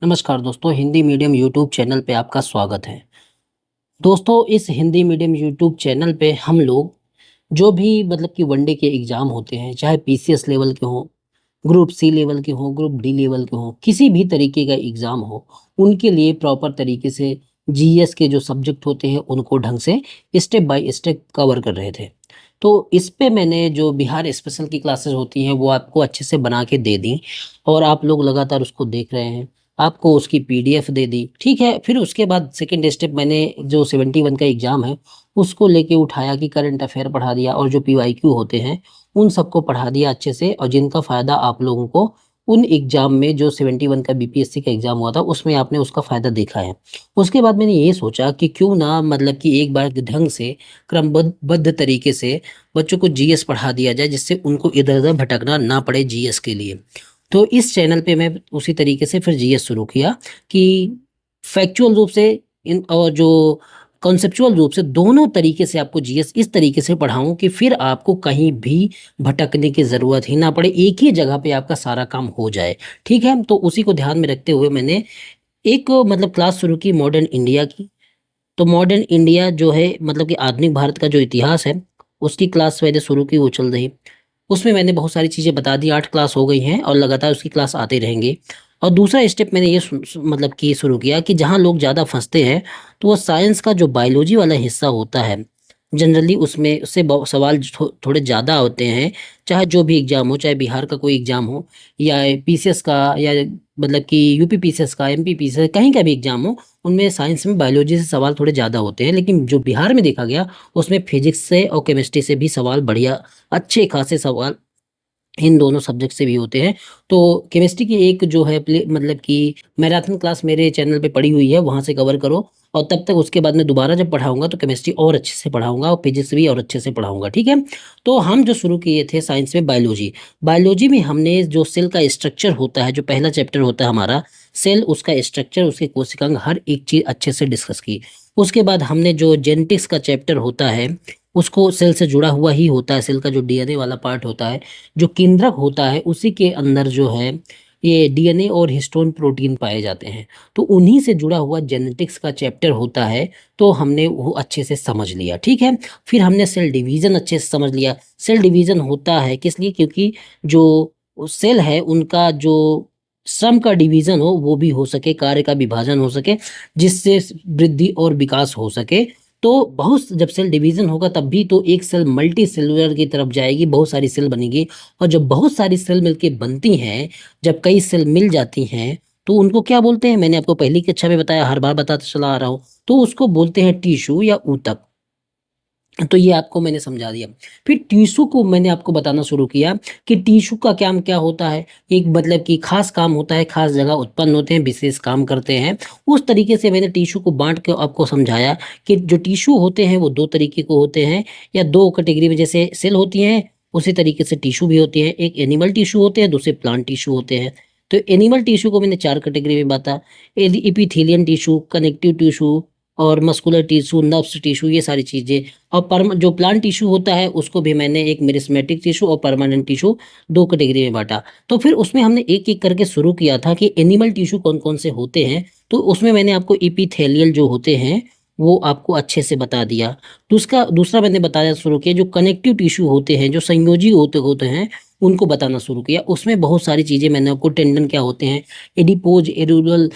नमस्कार दोस्तों, Hindi medium YouTube channel पे आपका स्वागत है। दोस्तों, इस हिंदी मीडियम यूट्यूब चैनल पे हम लोग जो भी मतलब कि वनडे के एग्ज़ाम होते हैं, चाहे पीसीएस लेवल के हों, ग्रुप सी लेवल के हों, ग्रुप डी लेवल के हों, किसी भी तरीके का एग्ज़ाम हो, उनके लिए प्रॉपर तरीके से जीएस के जो सब्जेक्ट होते हैं, उनको ढंग से स्टेप बाय स्टेप कवर कर रहे थे। तो इस पे मैंने जो बिहार स्पेशल की क्लासेस होती हैं, वो आपको अच्छे से बना के दे दी और आप लोग लगातार उसको देख रहे हैं। आपको उसकी पीडीएफ दे दी, ठीक है। फिर उसके बाद सेकंड स्टेप मैंने जो 71 का एग्ज़ाम है, उसको लेके उठाया कि करंट अफ़ेयर पढ़ा दिया और जो पीवाईक्यू होते हैं, उन सबको पढ़ा दिया अच्छे से और जिनका फ़ायदा आप लोगों को उन एग्ज़ाम में जो 71 का बीपीएससी का एग्ज़ाम हुआ था, उसमें आपने उसका फ़ायदा देखा है। उसके बाद मैंने ये सोचा कि क्यों ना मतलब कि एक बार ढंग से क्रमबद्ध तरीके से बच्चों को जीएस पढ़ा दिया जाए, जिससे उनको इधर-उधर भटकना ना पड़े जीएस के लिए। तो इस चैनल पे मैं उसी तरीके से फिर जीएस शुरू किया कि फैक्चुअल रूप से इन और जो कॉन्सेप्चुअल रूप से दोनों तरीके से आपको जीएस इस तरीके से पढ़ाऊँ कि फिर आपको कहीं भी भटकने की ज़रूरत ही ना पड़े, एक ही जगह पे आपका सारा काम हो जाए, ठीक है? तो उसी को ध्यान में रखते हुए मैंने एक मतलब क्लास शुरू की मॉडर्न इंडिया की। तो मॉडर्न इंडिया जो है मतलब कि आधुनिक भारत का जो इतिहास है, उसकी क्लास मैंने शुरू की, वो चल रही। उसमें मैंने बहुत सारी चीज़ें बता दी, 8 क्लास हो गई हैं और लगातार उसकी क्लास आते रहेंगे। और दूसरा स्टेप मैंने ये मतलब कि शुरू किया कि जहाँ लोग ज़्यादा फँसते हैं, तो वो साइंस का जो बायोलॉजी वाला हिस्सा होता है, जनरली उसमें उससे सवाल थोड़े ज़्यादा होते हैं, चाहे जो भी एग्ज़ाम हो, चाहे बिहार का कोई एग्ज़ाम हो या पीसीएस का या मतलब कि यूपी पीसीएस का, एमपी पीसीएस कहीं का भी एग्ज़ाम हो, उनमें साइंस में बायोलॉजी से सवाल थोड़े ज़्यादा होते हैं। लेकिन जो बिहार में देखा गया, उसमें फिज़िक्स से और केमिस्ट्री से भी सवाल बढ़िया अच्छे खासे सवाल इन दोनों सब्जेक्ट से भी होते हैं। तो केमिस्ट्री की एक जो है मतलब कि मैराथन क्लास मेरे चैनल पे पड़ी हुई है, वहाँ से कवर करो और तब तक उसके बाद में दोबारा जब पढ़ाऊँगा तो केमिस्ट्री और अच्छे से पढ़ाऊँगा और फिज़िक्स भी और अच्छे से पढ़ाऊँगा, ठीक है? तो हम जो शुरू किए थे साइंस में बायोलॉजी। बायोलॉजी में हमने जो सेल का स्ट्रक्चर होता है, जो पहला चैप्टर होता है हमारा, सेल उसका स्ट्रक्चर, उसके कोशिकांग हर एक चीज़ अच्छे से डिस्कस की। उसके बाद हमने जो जेनेटिक्स का चैप्टर होता है, उसको सेल से जुड़ा हुआ ही होता है, सेल का जो डीएनए वाला पार्ट होता है, जो केंद्रक होता है उसी के अंदर जो है ये डीएनए और हिस्टोन प्रोटीन पाए जाते हैं। तो उन्हीं से जुड़ा हुआ जेनेटिक्स का चैप्टर होता है, तो हमने वो अच्छे से समझ लिया, ठीक है? फिर हमने सेल डिवीज़न अच्छे से समझ लिया। सेल डिवीज़न होता है किस लिए? क्योंकि जो सेल है उनका जो श्रम का डिवीज़न हो वो भी हो सके, कार्य का विभाजन हो सके, जिससे वृद्धि और विकास हो सके। तो बहुत जब सेल डिवीज़न होगा तब भी तो एक सेल मल्टी सेलुलर की तरफ जाएगी, बहुत सारी सेल बनेगी और जब बहुत सारी सेल मिलके बनती हैं, जब कई सेल मिल जाती हैं, तो उनको क्या बोलते हैं? मैंने आपको पहली कक्षा में बताया, हर बार बताता चला आ रहा हूँ। तो उसको बोलते हैं टिश्यू या ऊतक। तो ये आपको मैंने समझा दिया। फिर टिश्यू को मैंने आपको बताना शुरू किया कि टिश्यू का काम क्या होता है। एक मतलब कि ख़ास काम होता है, ख़ास जगह उत्पन्न होते हैं, विशेष काम करते हैं। उस तरीके से मैंने टिश्यू को बाँट के आपको समझाया कि जो टिश्यू होते हैं वो 2 तरीके के होते हैं या 2 कैटेगरी में, जैसे सेल होती हैं, उसी तरीके से टिश्यू भी होती हैं। एक एनिमल टिश्यू होते हैं, दूसरे प्लांट टिश्यू होते हैं। तो एनिमल टिश्यू को मैंने 4 कैटेगरी में बाँटा। एपिथेलियन टिश्यू, कनेक्टिव टिश्यू और मस्कुलर टिश्यू, नर्व्स टिश्यू, ये सारी चीज़ें। और जो प्लांट टिश्यू होता है उसको भी मैंने एक मेरिस्टेमेटिक टिश्यू और परमानेंट टिश्यू 2 कैटेगरी में बाँटा। तो फिर उसमें हमने एक-एक करके शुरू किया था कि एनिमल टिश्यू कौन-कौन से होते हैं, तो उसमें मैंने आपको एपिथेलियल जो होते हैं, वो आपको अच्छे से बता दिया। दूसरा मैंने बताना शुरू किया, जो कनेक्टिव टिश्यू होते हैं, जो संयोजी होते होते हैं, उनको बताना शुरू किया। उसमें बहुत सारी चीज़ें मैंने आपको, टेंडन क्या होते हैं, एडिपोज, एरुरल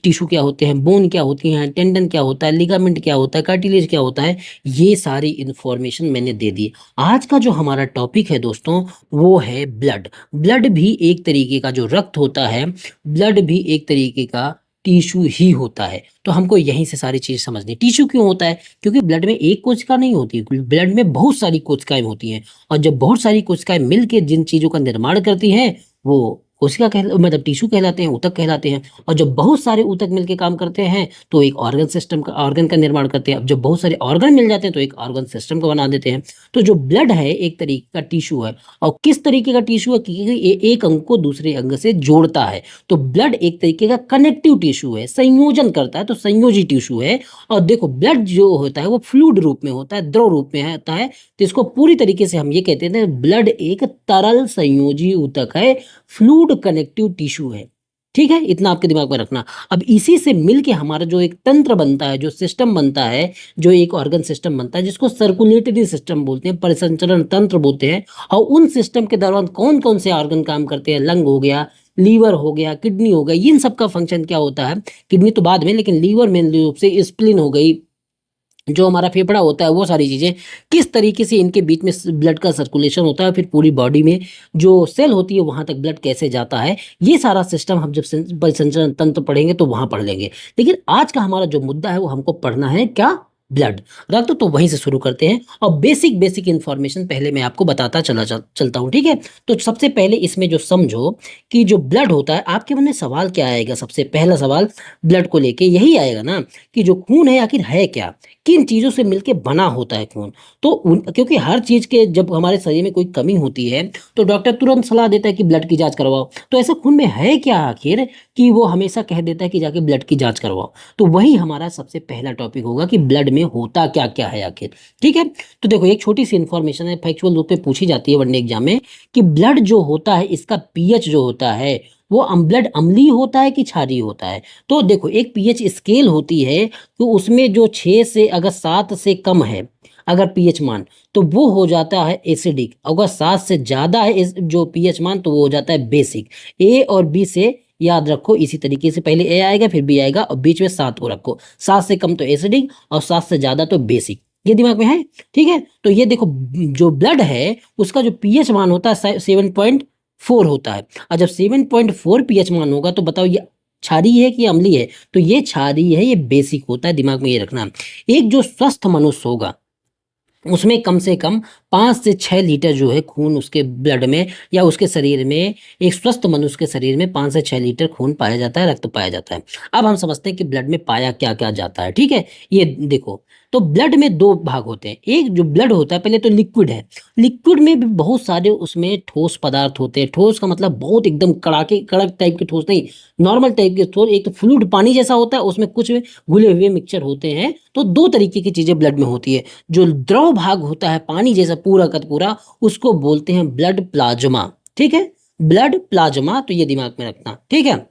टिश्यू क्या होते हैं, बोन क्या होती हैं, टेंडन क्या होता है, लिगामेंट क्या होता है, कार्टिलेज क्या होता है, ये सारी इन्फॉर्मेशन मैंने दे दी। आज का जो हमारा टॉपिक है दोस्तों, वो है ब्लड। ब्लड भी एक तरीके का जो रक्त होता है, ब्लड भी एक तरीके का टिश्यू ही होता है। तो हमको यहीं से सारी चीज़ समझनी है। टिश्यू क्यों होता है? क्योंकि ब्लड में एक कोशिका नहीं होती, ब्लड में बहुत सारी कोशिकाएँ होती हैं और जब बहुत सारी कोशिकाएँ मिल के जिन चीज़ों का निर्माण करती हैं, वो कोशिका मतलब टिश्यू कहलाते हैं, ऊतक कहलाते हैं। और जब बहुत सारे ऊतक मिलके काम करते हैं, तो एक ऑर्गन का निर्माण करते हैं। अब जब बहुत सारे ऑर्गन मिल जाते हैं, तो एक ऑर्गन सिस्टम को बना देते हैं। तो जो ब्लड है, एक तरीके का टिश्यू है। और किस तरीके का टिश्यू है? क्योंकि ये एक अंग को दूसरे अंग से जोड़ता है। तो ब्लड एक तरीके का कनेक्टिव टिश्यू है, संयोजन करता है, तो संयोजी टिश्यू है। और देखो, ब्लड जो होता है वो फ्लूइड रूप में होता है, द्रव रूप में होता है। तो इसको पूरी तरीके से हम ये कहते हैं, ब्लड एक तरल संयोजी ऊतक है, फ्लूइड कनेक्टिव टिश्यू है। ठीक है, इतना आपके दिमाग में रखना। अब इसी से मिल के हमारा जो एक तंत्र बनता है, जो सिस्टम बनता है, जो एक ऑर्गन सिस्टम बनता है, जिसको सर्कुलेटरी सिस्टम बोलते हैं, परिसंचरण तंत्र बोलते हैं। और उन सिस्टम के दौरान कौन कौन से ऑर्गन काम करते हैं, लंग हो गया, लीवर हो गया, किडनी हो गई, इन सब का फंक्शन क्या होता है, किडनी तो बाद में, लेकिन लीवर मेन रूप से, स्प्लीन हो गई, जो हमारा फेफड़ा होता है, वो सारी चीज़ें किस तरीके से इनके बीच में ब्लड का सर्कुलेशन होता है, फिर पूरी बॉडी में जो सेल होती है वहाँ तक ब्लड कैसे जाता है, ये सारा सिस्टम हम जब परिसंचरण तंत्र पढ़ेंगे तो वहाँ पढ़ लेंगे। लेकिन आज का हमारा जो मुद्दा है वो हमको पढ़ना है क्या, ब्लड। रक्त, तो वहीं से शुरू करते हैं और बेसिक बेसिक इन्फॉर्मेशन पहले मैं आपको बताता चलता हूँ, ठीक है। तो सबसे पहले इसमें जो समझो कि जो ब्लड होता है, आपके मन में सवाल क्या आएगा, सबसे पहला सवाल ब्लड को लेके यही आएगा ना कि जो खून है आखिर है क्या, किन चीज़ों से मिलके बना होता है खून। तो क्योंकि हर चीज़ के जब हमारे शरीर में कोई कमी होती है तो डॉक्टर तुरंत सलाह देता है कि ब्लड की जांच करवाओ। तो ऐसा खून में है क्या आखिर कि वो हमेशा कह देता है कि जाके ब्लड की जांच करवाओ। तो वही हमारा सबसे पहला टॉपिक होगा कि ब्लड में होता क्या क्या है आखिर, ठीक है। तो देखो, एक छोटी सी इन्फॉर्मेशन है, फैक्चुअल रूप में पूछी जाती है वनडे एग्जाम में, कि ब्लड जो होता है इसका पीएच जो होता है वो ब्लड अम्लीय होता है कि क्षारीय होता है। तो देखो, एक पीएच स्केल होती है, तो उसमें जो 6 से अगर 7 से कम है अगर पीएच मान, तो वो हो जाता है एसिडिक। अगर 7 से ज़्यादा है जो पीएच मान, तो वो हो जाता है बेसिक। ए और बी से याद रखो, इसी तरीके से पहले ए आएगा फिर बी आएगा और बीच में 7 को रखो। 7 से कम तो एसिडिक और 7 से ज़्यादा तो बेसिक, ये दिमाग में है, ठीक है। तो ये देखो, जो ब्लड है उसका जो पीएच मान होता है 7.4 होता है। और जब 7.4 पीएच मान होगा तो बताओ ये क्षारीय है कि अम्लीय है, तो ये क्षारीय है, ये बेसिक होता है, दिमाग में ये रखना। एक जो स्वस्थ मनुष्य होगा उसमें कम से कम 5 से 6 लीटर जो है खून उसके ब्लड में या उसके शरीर में, एक स्वस्थ मनुष्य के शरीर में 5 से 6 लीटर खून पाया जाता है, रक्त पाया जाता है। अब हम समझते हैं कि ब्लड में पाया क्या क्या जाता है, ठीक है। ये देखो, तो ब्लड में दो भाग होते हैं। एक जो ब्लड होता है, पहले तो लिक्विड है। लिक्विड में भी बहुत सारे उसमें ठोस पदार्थ होते हैं। ठोस का मतलब बहुत एकदम कड़क टाइप के ठोस नहीं, नॉर्मल टाइप के ठोस। एक तो फ्लूइड पानी जैसा होता है, उसमें कुछ घुले हुए मिक्सचर होते हैं। तो दो तरीके की चीजें ब्लड में होती है। जो द्रव भाग होता है पानी जैसा पूरा का पूरा, उसको बोलते हैं ब्लड प्लाज्मा, ठीक है। ब्लड प्लाज्मा, तो ये दिमाग में रखना, ठीक है,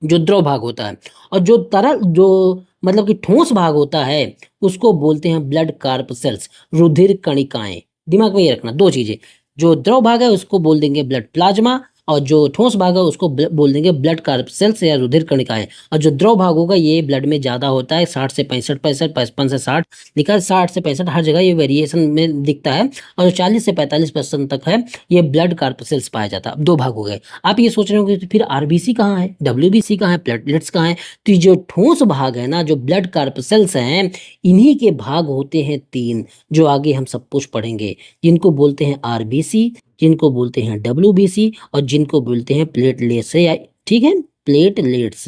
जो द्रव भाग होता है। और जो तरल, जो मतलब कि ठोस भाग होता है, उसको बोलते हैं ब्लड कार्पसेल्स, रुधिर कणिकाएं। दिमाग में ये रखना दो चीजें, जो द्रव भाग है उसको बोल देंगे ब्लड प्लाज्मा, और जो ठोस भाग है उसको बोल देंगे ब्लड कार्पसेल्स या रुधिर कणिकाएं। और जो द्रव भाग होगा ये ब्लड में ज्यादा होता है, 60 से 65%, 55 से 60 लिखा है, 60 से 65 हर जगह ये वेरिएशन में दिखता है। और जो 40 से 45% तक है ये ब्लड कार्पसेल्स पाया जाता है। अब दो भाग हो गए। आप ये सोच रहे होंगे तो फिर आरबीसी कहाँ है, डब्ल्यूबीसी कहाँ है, प्लेटलेट्स कहाँ है। तो ये जो ठोस भाग है ना, जो ब्लड कार्पसेल्स हैं, इन्हीं के भाग होते हैं 3, जो आगे हम सब कुछ पढ़ेंगे, जिनको बोलते हैं आरबीसी, जिनको बोलते हैं डब्ल्यूबीसी, और जिनको बोलते हैं प्लेटलेट्स, या ठीक है, प्लेटलेट्स।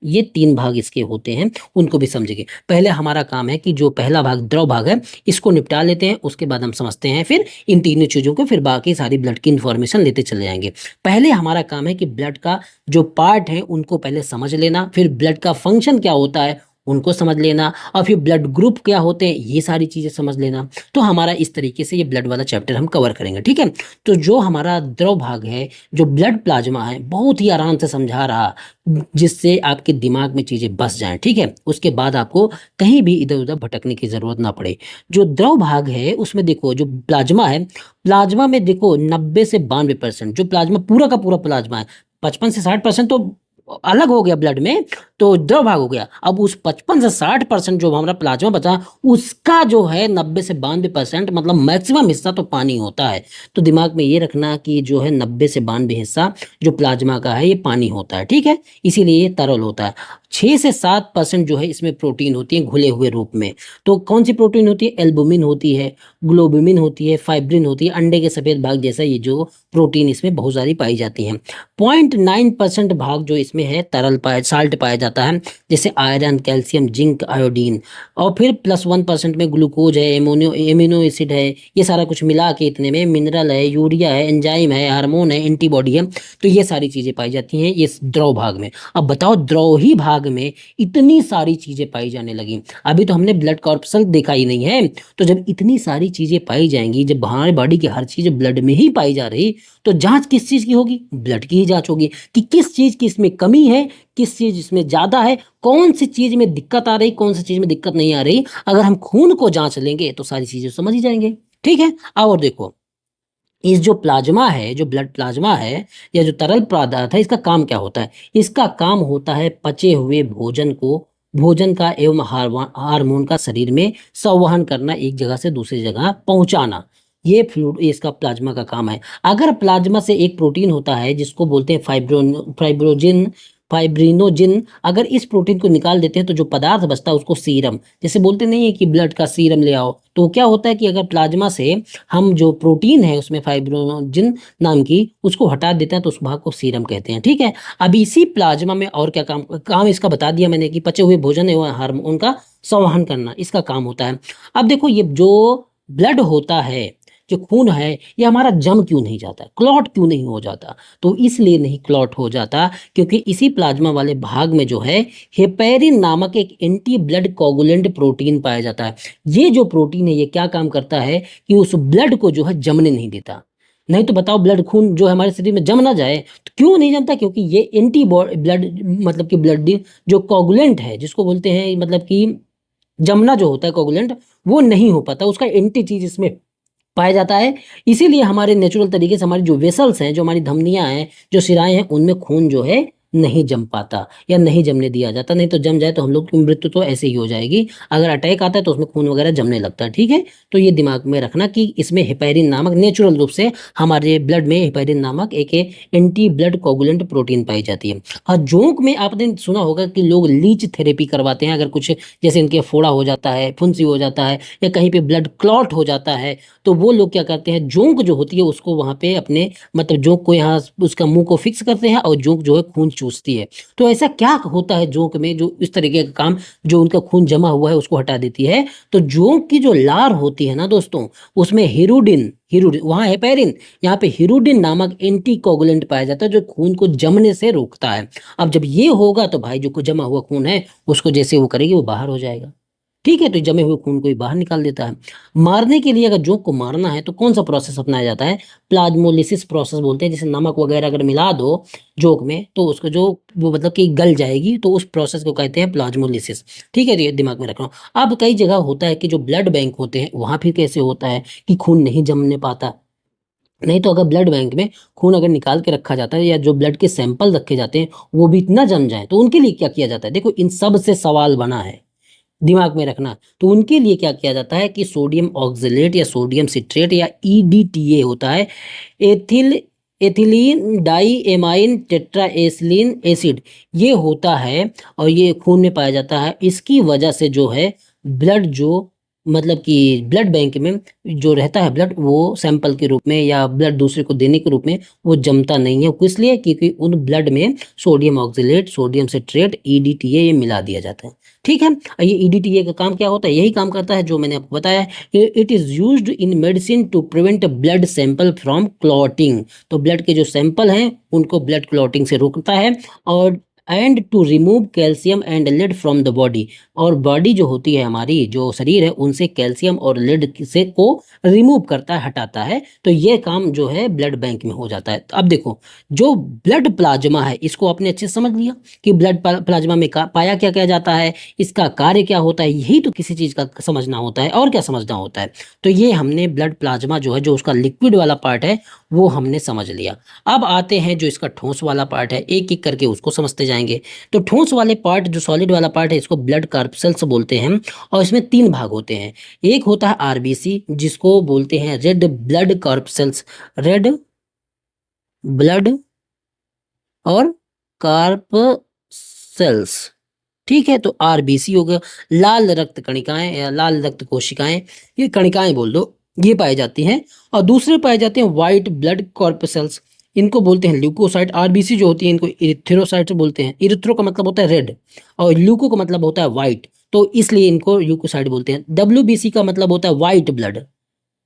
ये 3 भाग इसके होते हैं, उनको भी समझेंगे। पहले हमारा काम है कि जो पहला भाग द्रव भाग है इसको निपटा लेते हैं, उसके बाद हम समझते हैं फिर इन तीनों चीज़ों को, फिर बाकी सारी ब्लड की इन्फॉर्मेशन लेते चले जाएंगे। पहले हमारा काम है कि ब्लड का जो पार्ट है उनको पहले समझ लेना, फिर ब्लड का फंक्शन क्या होता है उनको समझ लेना, और फिर ब्लड ग्रुप क्या होते हैं ये सारी चीज़ें समझ लेना। तो हमारा इस तरीके से ये ब्लड वाला चैप्टर हम कवर करेंगे, ठीक है। तो जो हमारा द्रव भाग है, जो ब्लड प्लाज्मा है, बहुत ही आराम से समझा रहा, जिससे आपके दिमाग में चीज़ें बस जाएं, ठीक है। उसके बाद आपको कहीं भी इधर उधर भटकने की ज़रूरत ना पड़े। जो द्रव भाग है उसमें देखो, जो प्लाज्मा है, प्लाज्मा में देखो 90 से 92% जो प्लाज्मा पूरा का पूरा प्लाज्मा है, 55 से 60% तो अलग हो गया ब्लड में, तो द्रव भाग हो गया। अब उस 55 से 60% जो हमारा प्लाज्मा बचा, उसका जो है 90 से 92% मतलब मैक्सिमम हिस्सा तो पानी होता है। तो दिमाग में ये रखना कि जो है 90 से 92 हिस्सा जो प्लाज्मा का है ये पानी होता है, ठीक है। इसीलिए ये तरल होता है। 6 से 7% जो है इसमें प्रोटीन होती है घुले हुए रूप में। तो कौन सी प्रोटीन होती है, एल्बुमिन होती है, ग्लोबुमिन होती है, फाइब्रिन होती है, अंडे के सफेद भाग जैसा ये जो प्रोटीन इसमें बहुत सारी पाई जाती हैं। 0.9% भाग जो इसमें है तरल साल्ट पाया जाता है। जाता है, जैसे आयरन, कैल्शियम, जिंक, आयोडीन, और फिर +1% में ग्लूकोज है, एमिनो एसिड है, ये सारा कुछ मिला के इतने में मिनरल है, यूरिया है, एंजाइम है, हार्मोन है, एंटीबॉडी है। तो ये सारी चीजें पाई जाती हैं इस द्रव भाग में। अब बताओ, द्रव ही भाग में इतनी सारी चीजें पाई जाने लगी। अभी तो हमने ब्लड कॉर्पसल देखा ही नहीं है। तो जब इतनी सारी चीजें पाई जाएंगी, जब हमारे बॉडी की हर चीज ब्लड में ही पाई जा रही, तो जांच किस चीज की होगी? ब्लड की ही जांच होगी कि किस चीज की इसमें कमी है, किस चीज इसमें ज्यादा है, कौन सी चीज में दिक्कत आ रही, कौन सी चीज में दिक्कत नहीं आ रही। अगर हम खून को जांच लेंगे तो सारी चीजें समझ ही जाएंगे। ठीक है। और देखो, इस जो प्लाज्मा है, जो ब्लड प्लाज्मा है या जो तरल पदार्थ है, इसका काम क्या होता है? इसका काम होता है पचे हुए भोजन का एवं हार्मोन का शरीर में संवहन करना, एक जगह से दूसरी जगह पहुंचाना। ये फ्लूइड, इसका प्लाज्मा का काम है। अगर प्लाज्मा से एक प्रोटीन होता है जिसको बोलते हैं फाइब्रिनोजिन, अगर इस प्रोटीन को निकाल देते हैं तो जो पदार्थ बचता है उसको सीरम, जैसे बोलते नहीं है कि ब्लड का सीरम ले आओ, तो क्या होता है कि अगर प्लाज्मा से हम जो प्रोटीन है उसमें फाइब्रिनोजिन नाम की, उसको हटा देते हैं तो उस भाग को सीरम कहते हैं। ठीक है। अब इसी प्लाज्मा में और क्या काम इसका बता दिया मैंने कि पचे हुए भोजन एवं हार्मोन का संवहन करना, इसका काम होता है। अब देखो, ये जो ब्लड होता है, जो खून है, ये हमारा जम क्यों नहीं जाता, क्लॉट क्यों नहीं हो जाता? तो इसलिए नहीं क्लॉट हो जाता क्योंकि इसी प्लाज्मा वाले भाग में जो है हेपेरिन नामक एक एंटी ब्लड कोगुलेंट प्रोटीन पाया जाता है। ये जो प्रोटीन है, ये क्या काम करता है कि उस ब्लड को जो है जमने नहीं देता। नहीं तो बताओ, ब्लड खून जो है हमारे शरीर में जम ना जाए, तो क्यों नहीं जमता? क्योंकि ये एंटी ब्लड, मतलब कि ब्लड जो कोगुलेंट है, जिसको बोलते हैं मतलब कि जमना जो होता है कोगुलेंट, वो नहीं हो पाता, उसका एंटी चीज इसमें पाया जाता है। इसीलिए हमारे नेचुरल तरीके से हमारी जो वेसल्स हैं, जो हमारी धमनियां हैं, जो शिराएं हैं, उनमें खून जो है नहीं जम पाता या नहीं जमने दिया जाता। नहीं तो जम जाए तो हम लोग की मृत्यु तो ऐसे ही हो जाएगी। अगर अटैक आता है तो उसमें खून वगैरह जमने लगता है। ठीक है। तो ये दिमाग में रखना कि इसमें हेपेरिन नामक, नेचुरल रूप से हमारे ब्लड में हेपेरिन नामक एक एंटी ब्लड कोगुलेंट प्रोटीन पाई जाती है। और जोंक में आपने सुना होगा कि लोग लीच थेरेपी करवाते हैं। अगर कुछ जैसे इनके फोड़ा हो जाता है, फुंसी हो जाता है, या कहीं पे ब्लड क्लॉट हो जाता है, तो वो लोग क्या करते हैं, जोंक जो होती है उसको वहां पे अपने, मतलब जोंक को यहाँ उसका मुंह को फिक्स करते हैं और जोंक जो है खून चूसती है। तो ऐसा क्या होता है जोंक में जो इस तरीके का काम, जो उनका खून जमा हुआ है उसको हटा देती है? तो जोंक की जो लार होती है ना दोस्तों, उसमें हिरुडिन, वहां हेपेरिन, यहाँ पे हिरुडिन नामक एंटीकोगुलेंट पाया जाता है जो खून को जमने से रोकता है। अब जब ये होगा तो भाई जो जमा हुआ खून है उसको जैसे वो करेगी वो बाहर हो जाएगा। ठीक है। तो जमे हुए खून को ही बाहर निकाल देता है। मारने के लिए अगर जोंक को मारना है तो कौन सा प्रोसेस अपनाया जाता है? प्लाज्मोलिसिस प्रोसेस बोलते हैं। जैसे नमक वगैरह अगर मिला दो जोंक में तो उसको जो वो मतलब कि गल जाएगी, तो उस प्रोसेस को कहते हैं प्लाज्मोलिसिस। ठीक है। तो ये दिमाग में रखना। अब कई जगह होता है कि जो ब्लड बैंक होते हैं वहां फिर कैसे होता है कि खून नहीं जमने पाता। नहीं तो अगर ब्लड बैंक में खून अगर निकाल के रखा जाता है या जो ब्लड के सैंपल रखे जाते हैं वो भी इतना जम जाए, तो उनके लिए क्या किया जाता है? देखो, इन सब से सवाल बना है, दिमाग में रखना। तो उनके लिए क्या किया जाता है कि सोडियम ऑक्जेलेट या सोडियम सिट्रेट या ईडीटीए होता है, ethyl ethylene diamine tetraacetic acid, ये होता है और ये खून में पाया जाता है। इसकी वजह से जो है ब्लड जो, मतलब कि ब्लड बैंक में जो रहता है ब्लड, वो सैंपल के रूप में या ब्लड दूसरे को देने के रूप में वो जमता नहीं है। किस लिए? क्योंकि उन ब्लड में sodium oxalate, sodium citrate, EDTA ये मिला दिया जाता है। ठीक है। ये ईडीटीए का काम क्या होता है? यही काम करता है जो मैंने आपको बताया कि it is used in medicine to prevent blood sample from clotting. तो ब्लड के जो सैंपल हैं उनको ब्लड क्लॉटिंग से रोकता है, और and to remove calcium and lead from the body, और बॉडी जो होती है हमारी, जो शरीर है, उनसे कैल्शियम और लेड से को रिमूव करता है, हटाता है। तो ये काम जो है ब्लड बैंक में हो जाता है। तो अब देखो, जो ब्लड प्लाज्मा है इसको आपने अच्छे से समझ लिया कि ब्लड प्लाज्मा में पाया क्या क्या जाता है, इसका कार्य क्या होता है। यही तो किसी चीज का समझना होता है, और क्या समझना होता है। तो ये हमने ब्लड प्लाज्मा जो है, जो उसका लिक्विड वाला पार्ट है, वो हमने समझ लिया। अब आते हैं जो इसका ठोस वाला पार्ट है, एक एक करके उसको समझते जाएंगे। तो ठोस वाले पार्ट, जो सॉलिड वाला पार्ट है, इसको ब्लड कार्पसेल्स बोलते हैं, और इसमें 3 भाग होते हैं। एक होता है आरबीसी, जिसको बोलते हैं रेड ब्लड कार्पसेल्स, रेड ब्लड और कार्पसेल्स। ठीक है। तो आरबीसी हो गया, लाल रक्त कणिकाएं या लाल रक्त कोशिकाएं, ये कणिकाएं बोल दो, ये पाई जाती हैं। और दूसरे पाए जाते हैं व्हाइट ब्लड कॉर्पसेल्स, इनको बोलते हैं ल्यूकोसाइट। आरबीसी जो होती है इनको इरिथ्रोसाइट बोलते हैं। इरिथ्रो का मतलब होता है रेड और ल्यूको का मतलब होता है वाइट, तो इसलिए इनको ल्यूकोसाइट बोलते हैं। डब्ल्यूबीसी का मतलब होता है वाइट ब्लड,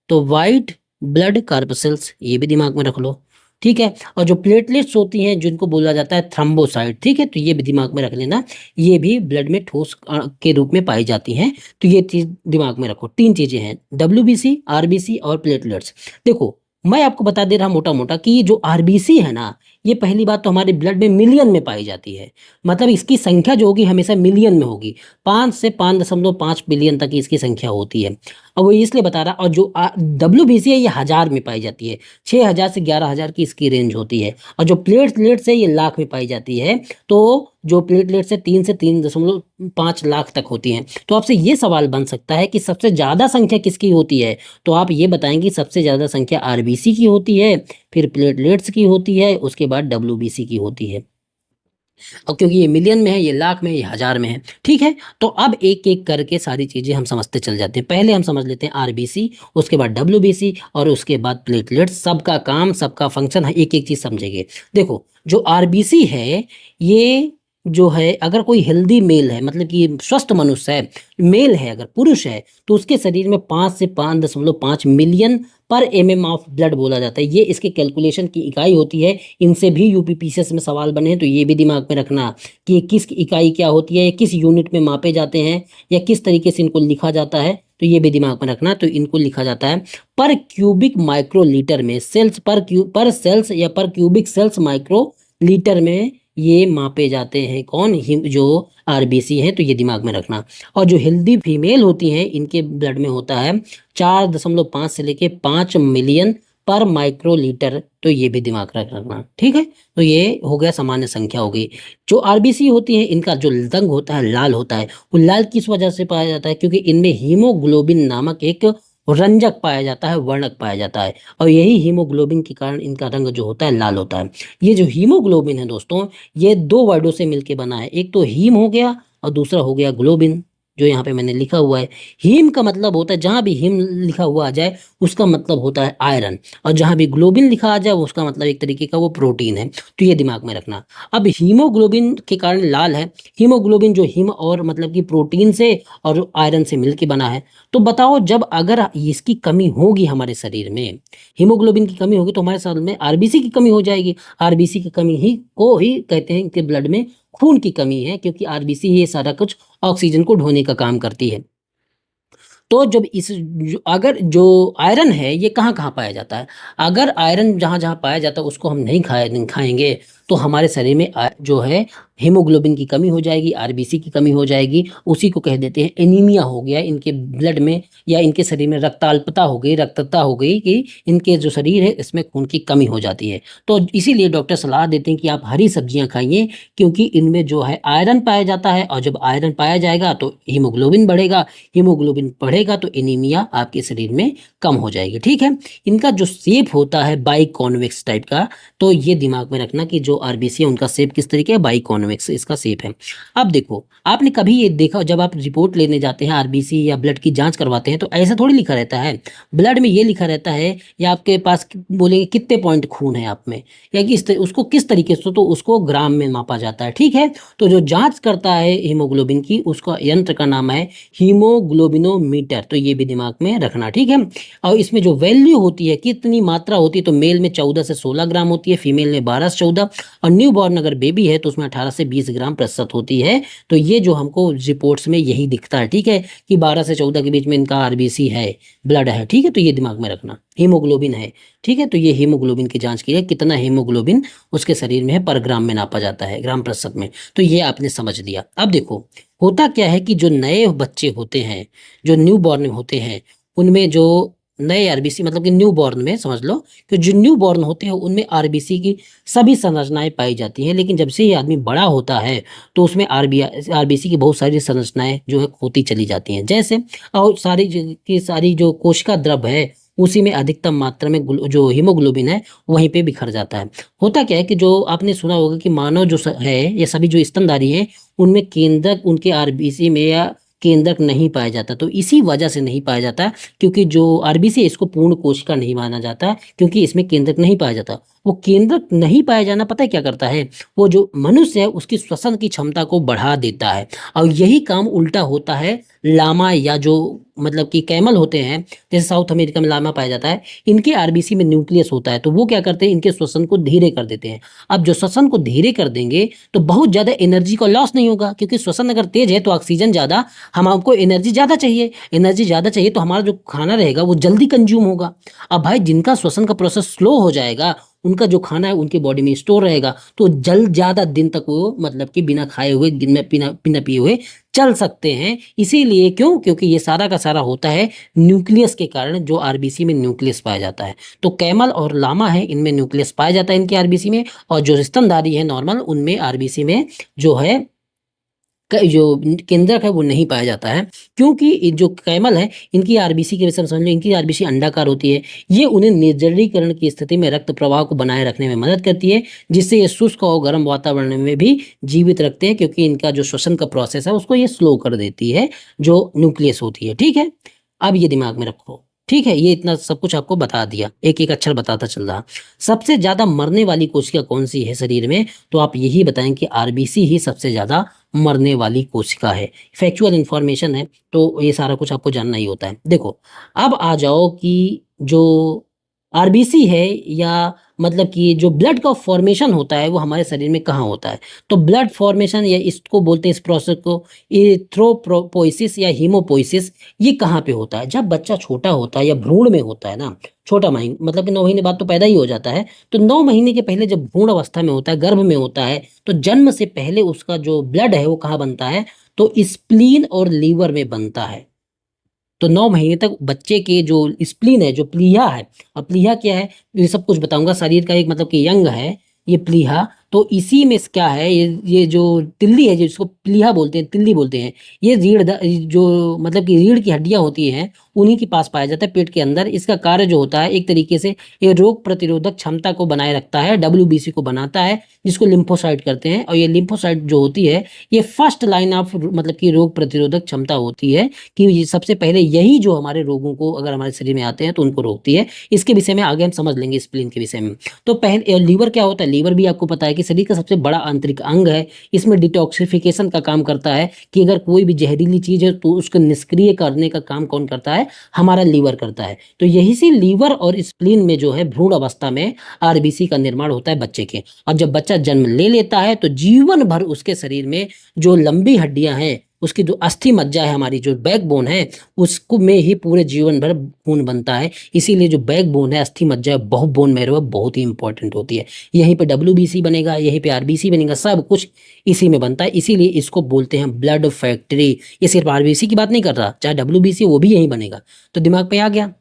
तो वाइट ब्लड कार्पसेल्स, ये भी दिमाग में रख लो, ठीक है। और जो प्लेटलेट्स होती हैं जिनको बोला जाता है थ्रम्बोसाइट, ठीक है, तो ये भी दिमाग में रख लेना, ये भी ब्लड में ठोस के रूप में पाई जाती हैं। तो ये चीज दिमाग में रखो, तीन चीजें हैं, डब्ल्यूबीसी, आरबीसी और प्लेटलेट्स। देखो मैं आपको बता दे रहा मोटा मोटा कि जो आरबीसी है ना, ये पहली बात तो हमारे ब्लड में मिलियन में पाई जाती है, मतलब इसकी संख्या जो होगी हमेशा मिलियन में होगी, 5 से 5.5 बिलियन तक की इसकी संख्या होती है। और वो इसलिए बता रहा, और जो डब्ल्यूबीसी है ये हजार में पाई जाती है, 6,000 से 11,000 की इसकी रेंज होती है। और जो प्लेटलेट्स है ये लाख में पाई जाती है, तो जो प्लेटलेट्स है 3 से 3.5 लाख तक होती हैं। तो आपसे ये सवाल बन सकता है कि सबसे ज़्यादा संख्या किसकी होती है, तो आप ये बताएंगे सबसे ज़्यादा संख्या आरबीसी की होती है, फिर प्लेटलेट्स की होती है, उसके बाद डब्ल्यूबीसी की होती है। और क्योंकि ये मिलियन में है, ये लाख में है, ये हजार में है, ठीक है। तो अब एक एक करके सारी चीजें हम समझते चल जाते हैं। पहले हम समझ लेते हैं आरबीसी, उसके बाद डब्ल्यूबीसी और उसके बाद प्लेटलेट्स। सबका काम, सबका फंक्शन, एक एक चीज समझेंगे। देखो जो आरबीसी है, ये जो है अगर कोई हेल्दी मेल है, मतलब कि स्वस्थ मनुष्य है, मेल है, अगर पुरुष है, तो उसके शरीर में 5 से 5.5 मिलियन पर एमएम ऑफ ब्लड बोला जाता है। ये इसके कैलकुलेशन की इकाई होती है। इनसे भी यूपीपीसीएस में सवाल बने हैं, तो ये भी दिमाग में रखना कि ये किस इकाई क्या होती है, किस यूनिट में मापे जाते हैं, या किस तरीके से इनको लिखा जाता है, तो ये भी दिमाग में रखना। तो इनको लिखा जाता है पर क्यूबिक माइक्रोलीटर में, सेल्स पर सेल्स या पर क्यूबिक सेल्स माइक्रो लीटर में ये मापे जाते हैं। कौन? जो आरबीसी है, तो ये दिमाग में रखना। और जो हेल्दी फीमेल होती हैं, इनके ब्लड में होता है 4.5 से लेके 5 मिलियन पर माइक्रोलीटर, तो ये भी दिमाग रखना, ठीक है। तो ये हो गया सामान्य संख्या हो गई। जो आरबीसी होती है, इनका जो रंग होता है लाल होता है। वो लाल किस वजह से पाया जाता है? क्योंकि इनमें हीमोग्लोबिन नामक एक रंजक पाया जाता है, वर्णक पाया जाता है, और यही हीमोग्लोबिन के कारण इनका रंग जो होता है लाल होता है। ये जो हीमोग्लोबिन है दोस्तों, ये दो वर्डों से मिलके बना है, एक तो हीम हो गया और दूसरा हो गया ग्लोबिन, जो यहाँ पे मैंने लिखा हुआ है। हीम का मतलब होता है, जहाँ भी हीम लिखा हुआ आ जाए उसका मतलब होता है आयरन, और जहाँ भी ग्लोबिन लिखा आ जाए उसका मतलब एक तरीके का वो प्रोटीन है। तो ये दिमाग में रखना। अब हीमोग्लोबिन के कारण लाल है। हीमोग्लोबिन जो हीम और मतलब कि प्रोटीन से और आयरन से मिलके बना है। तो बताओ, जब अगर इसकी कमी होगी हमारे शरीर में, हीमोग्लोबिन की कमी होगी, तो हमारे शरीर में आरबीसी की कमी हो जाएगी। आरबीसी की कमी ही कहते हैं कि ब्लड में खून की कमी है, क्योंकि आरबीसी ये सारा कुछ ऑक्सीजन को ढोने का काम करती है। तो जब अगर जो आयरन है ये कहाँ कहाँ पाया जाता है? अगर आयरन जहाँ जहाँ पाया जाता है उसको हम नहीं खाएंगे, तो हमारे शरीर में जो है हीमोग्लोबिन की कमी हो जाएगी, आरबीसी की कमी हो जाएगी। उसी को कह देते हैं एनीमिया हो गया इनके ब्लड में, या इनके शरीर में रक्ताल्पता हो गई, रक्तता हो गई, कि इनके जो शरीर है इसमें खून की कमी हो जाती है। तो इसीलिए डॉक्टर सलाह देते हैं कि आप हरी सब्जियां खाइए, क्योंकि इनमें जो है आयरन पाया जाता है, और जब आयरन पाया जाएगा तो हीमोग्लोबिन बढ़ेगा, हीमोग्लोबिन बढ़ेगा तो एनीमिया आपके शरीर में कम हो जाएगी, ठीक है। इनका जो शेप होता है बाई कॉन्वेक्स टाइप का, तो ये दिमाग में रखना कि जो आरबीसी है उनका शेप किस तरीके है, बाई कॉन्वेक्स इसका शेप है। अब देखो, आपने कभी ये देखा जब आप रिपोर्ट लेने जाते हैं आरबीसी या ब्लड की जांच करवाते हैं, तो ऐसा थोड़ी लिखा रहता है ब्लड में, ये लिखा रहता है, या आपके पास बोलेंगे कितने पॉइंट खून है आप में, या उसको किस तरीके से, तो उसको ग्राम में मापा जाता है, ठीक है। तो जो जांच करता है हीमोग्लोबिन की, उसका यंत्र का नाम है हीमोग्लोबिनोमीटर, तो ये भी दिमाग में रखना, ठीक है। और इसमें जो वैल्यू होती है, कितनी मात्रा होती है, तो मेल में 14 से 16 ग्राम होती है, फीमेल में 12 से 14, और न्यू बॉर्न अगर बेबी है तो उसमें 18 से 20 ग्राम प्रतिशत होती है। तो ये जो हमको रिपोर्ट्स में यही दिखता है, ठीक है, कि 12 से 14 के बीच में इनका आरबीसी है, ब्लड है, ठीक है। तो ये दिमाग में रखना, हीमोग्लोबिन है, ठीक है। तो ये हीमोग्लोबिन की जांच की है, कितना हीमोग्लोबिन उसके शरीर में है पर ग्राम में नापा जाता है, ग्राम प्रतिशत में। तो ये आपने समझ लिया। अब देखो, होता क्या है कि जो नए बच्चे होते हैं, जो न्यू बॉर्न होते हैं, उनमें जो नए आरबीसी, मतलब कि न्यू बॉर्न में समझ लो कि जो न्यू बॉर्न होते हैं उनमें आरबीसी की सभी संरचनाएं पाई जाती हैं। लेकिन जब से ये आदमी बड़ा होता है तो उसमें आरबीसी की बहुत सारी संरचनाएं जो है खोती चली जाती हैं, जैसे और सारी जो कोशिका द्रव है उसी में अधिकतम मात्रा में जो हीमोग्लोबिन है वहीं पे बिखर जाता है। होता क्या है कि जो आपने सुना होगा कि मानव जो है, ये सभी जो स्तनधारी हैं, उनमें केंद्रक उनके आरबीसी में या केंद्रक नहीं पाया जाता। तो इसी वजह से नहीं पाया जाता, क्योंकि जो आरबीसी है इसको पूर्ण कोशिका नहीं माना जाता, क्योंकि इसमें केंद्रक नहीं पाया जाता। वो केंद्रक नहीं पाया जाना पता है क्या करता है, वो जो मनुष्य है उसकी श्वसन की क्षमता को बढ़ा देता है। और यही काम उल्टा होता है लामा या जो मतलब कि कैमल होते हैं, जैसे साउथ अमेरिका में लामा पाया जाता है, इनके आरबीसी में न्यूक्लियस होता है। तो वो क्या करते हैं, इनके श्वसन को धीरे कर देते हैं। अब जो श्वसन को धीरे कर देंगे तो बहुत ज़्यादा एनर्जी का लॉस नहीं होगा, क्योंकि श्वसन अगर तेज है तो ऑक्सीजन ज़्यादा, हमको एनर्जी ज़्यादा चाहिए, एनर्जी ज़्यादा चाहिए तो हमारा जो खाना रहेगा वो जल्दी कंज्यूम होगा। अब भाई जिनका श्वसन का प्रोसेस स्लो हो जाएगा, उनका जो खाना है उनके बॉडी में स्टोर रहेगा, तो जल ज़्यादा दिन तक वो मतलब कि बिना खाए हुए, दिन में बिना पिए हुए चल सकते हैं। इसीलिए क्यों, क्योंकि ये सारा का सारा होता है न्यूक्लियस के कारण, जो आरबीसी में न्यूक्लियस पाया जाता है। तो कैमल और लामा है, इनमें न्यूक्लियस पाया जाता है इनके आरबीसी में, और जो स्तनधारी है नॉर्मल, उनमें आरबीसी में जो है जो केंद्रक है वो नहीं पाया जाता है। क्योंकि जो कैमल है इनकी आरबीसी के विषय में समझ लो, इनकी आरबीसी अंडाकार होती है। ये उन्हें निर्जलीकरण की स्थिति में रक्त प्रवाह को बनाए रखने में मदद करती है, जिससे ये शुष्क और गर्म वातावरण में भी जीवित रखते हैं, क्योंकि इनका जो श्वसन का प्रोसेस है उसको ये स्लो कर देती है, जो न्यूक्लियस होती है। ठीक है, अब ये दिमाग में रखो। ठीक है, ये इतना सब कुछ आपको बता दिया, एक एक अक्षर बताता चल रहा। सबसे ज्यादा मरने वाली कोशिका कौन सी है शरीर में, तो आप यही बताएं कि आरबीसी ही सबसे ज्यादा मरने वाली कोशिका है। फैक्चुअल इंफॉर्मेशन है, तो ये सारा कुछ आपको जानना ही होता है। देखो, अब आ जाओ कि जो आरबीसी है, या मतलब कि जो ब्लड का फॉर्मेशन होता है वो हमारे शरीर में कहाँ होता है। तो ब्लड फॉर्मेशन, या इसको बोलते हैं इस प्रोसेस को एरिथ्रोपोइसिस या हीमोपोइसिस, ये कहाँ पे होता है, जब बच्चा छोटा होता है या भ्रूण में होता है ना, छोटा महीने मतलब कि 9 महीने बाद तो पैदा ही हो जाता है। तो 9 महीने के पहले जब भ्रूण अवस्था में होता है, गर्भ में होता है, तो जन्म से पहले उसका जो ब्लड है वो कहाँ बनता है, तो स्प्लीन और लीवर में बनता है। तो 9 महीने तक बच्चे के जो स्प्लीन है, जो प्लीहा है, और प्लीहा क्या है ये सब कुछ बताऊंगा, शरीर का एक मतलब कि यंग है ये प्लीहा। तो इसी में क्या है, ये जो तिल्ली है, जिसको प्लीहा बोलते हैं, तिल्ली बोलते हैं, ये जो मतलब कि रीढ़ की हड्डियां होती हैं, उन्हीं के पास पाया जाता है पेट के अंदर। इसका कार्य जो होता है एक तरीके से ये रोग प्रतिरोधक क्षमता को बनाए रखता है, डब्ल्यूबीसी को बनाता है, जिसको लिम्फोसाइट करते हैं। और ये लिम्फोसाइट जो होती है ये फर्स्ट लाइन ऑफ मतलब कि रोग प्रतिरोधक क्षमता होती है, कि सबसे पहले यही जो हमारे रोगों को अगर हमारे शरीर में आते हैं तो उनको रोकती है। इसके विषय में आगे हम समझ लेंगे, स्प्लीन के विषय में। तो पहले लीवर क्या होता है, लीवर भी आपको पता है कि शरीर का सबसे बड़ा आंतरिक अंग है। इसमें डिटॉक्सिफिकेशन का काम करता है, कि अगर कोई भी जहरीली चीज है तो उसको निष्क्रिय करने का काम कौन करता है, हमारा लीवर करता है। तो यही से लीवर और स्प्लीन में जो है भ्रूण अवस्था में आरबीसी का निर्माण होता है बच्चे के। और जब बच्चा जन्म ले लेता है तो जीवन भर उसके शरीर में जो लंबी हड्डियां हैं, उसकी जो अस्थि मज्जा है, हमारी जो बैकबोन है, उसको में ही पूरे जीवन भर खून बनता है। इसीलिए जो बैकबोन है, अस्थि मज्जा है, बहुत बोन मैरो है, बहुत ही इंपॉर्टेंट होती है। यहीं पे डब्ल्यूबीसी बनेगा, यहीं पे आरबीसी बनेगा, सब कुछ इसी में बनता है। इसीलिए इसको बोलते हैं ब्लड फैक्ट्री। ये सिर्फ आरबीसी की बात नहीं कर रहा, चाहे डब्ल्यूबीसी वो भी यहीं बनेगा। तो दिमाग पे आ गया।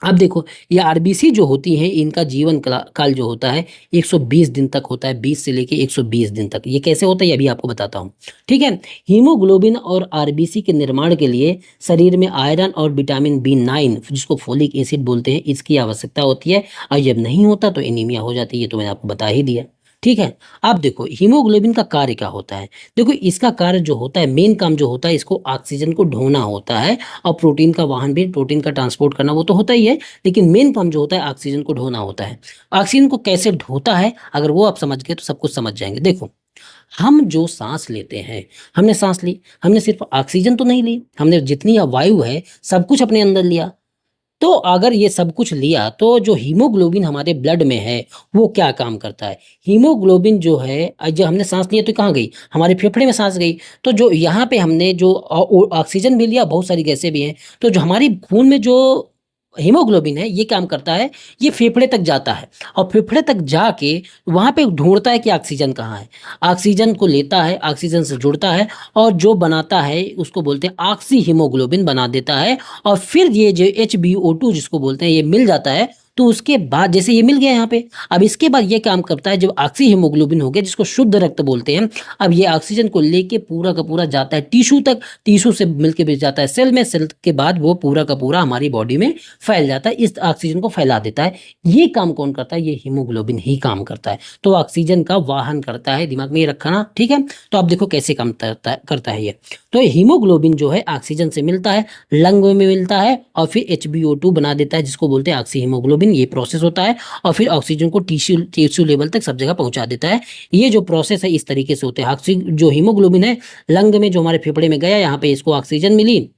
अब देखो, ये आरबीसी जो होती है इनका जीवन काल जो होता है 120 दिन तक होता है, 20 से लेके 120 दिन तक। ये कैसे होता है ये अभी आपको बताता हूँ। ठीक है, हीमोग्लोबिन और आरबीसी के निर्माण के लिए शरीर में आयरन और विटामिन B9, जिसको फोलिक एसिड बोलते हैं, इसकी आवश्यकता होती है। और जब नहीं होता तो एनीमिया हो जाती है, तो मैंने आपको बता ही दिया। ठीक है, अब देखो हीमोग्लोबिन का कार्य क्या होता है। देखो, इसका कार्य जो होता है, मेन काम जो होता है, इसको ऑक्सीजन को ढोना होता है। और प्रोटीन का वाहन भी, प्रोटीन का ट्रांसपोर्ट करना वो तो होता ही है, लेकिन मेन काम जो होता है ऑक्सीजन को ढोना होता है। ऑक्सीजन को कैसे ढोता है, अगर वो आप समझ गए तो सब कुछ समझ जाएंगे। देखो, हम जो सांस लेते हैं, हमने सांस ली, हमने सिर्फ ऑक्सीजन तो नहीं ली, हमने जितनी वायु है सब कुछ अपने अंदर लिया। तो अगर ये सब कुछ लिया तो जो हीमोग्लोबिन हमारे ब्लड में है वो क्या काम करता है। हीमोग्लोबिन जो है, जब हमने सांस लिया तो कहाँ गई, हमारे फेफड़े में सांस गई। तो जो यहाँ पे हमने जो ऑक्सीजन भी लिया, बहुत सारी गैसें भी हैं, तो जो हमारी खून में जो हीमोग्लोबिन है ये काम करता है, ये फेफड़े तक जाता है, और फेफड़े तक जाके वहाँ पे ढूंढता है कि ऑक्सीजन कहाँ है। ऑक्सीजन को लेता है, ऑक्सीजन से जुड़ता है, और जो बनाता है उसको बोलते हैं ऑक्सी हीमोग्लोबिन बना देता है। और फिर ये जो HBO2 जिसको बोलते हैं ये मिल जाता है। तो उसके बाद जैसे ये मिल गया यहाँ पे, अब इसके बाद ये काम करता है, जब ऑक्सी हीमोग्लोबिन हो गया, जिसको शुद्ध रक्त बोलते हैं, अब ये ऑक्सीजन को लेके पूरा का पूरा जाता है टिश्यू तक, टिश्यू से मिलके भी जाता है सेल में, सेल के बाद वो पूरा का पूरा हमारी बॉडी में फैल जाता है, इस ऑक्सीजन को फैला देता है। ये काम कौन करता है, ये हीमोग्लोबिन ही काम करता है। तो ऑक्सीजन का वाहन करता है, दिमाग में ये रखना। ठीक है, तो आप देखो कैसे काम करता है ये। तो हीमोग्लोबिन जो है ऑक्सीजन से मिलता है, लंग में मिलता है और फिर HbO2 बना देता है, जिसको बोलते हैं ऑक्सी हीमोग्लोबिन। ये प्रोसेस होता है और फिर ऑक्सीजन को टिश्यू लेवल तक सब जगह पहुंचा देता है। ये जो प्रोसेस है इस तरीके से होते हैं। ऑक्सीजन जो हीमोग्लोबिन है लंग में जो हमारे फेफड़े में गया, यहाँ पे इसको ऑक्सीजन मिली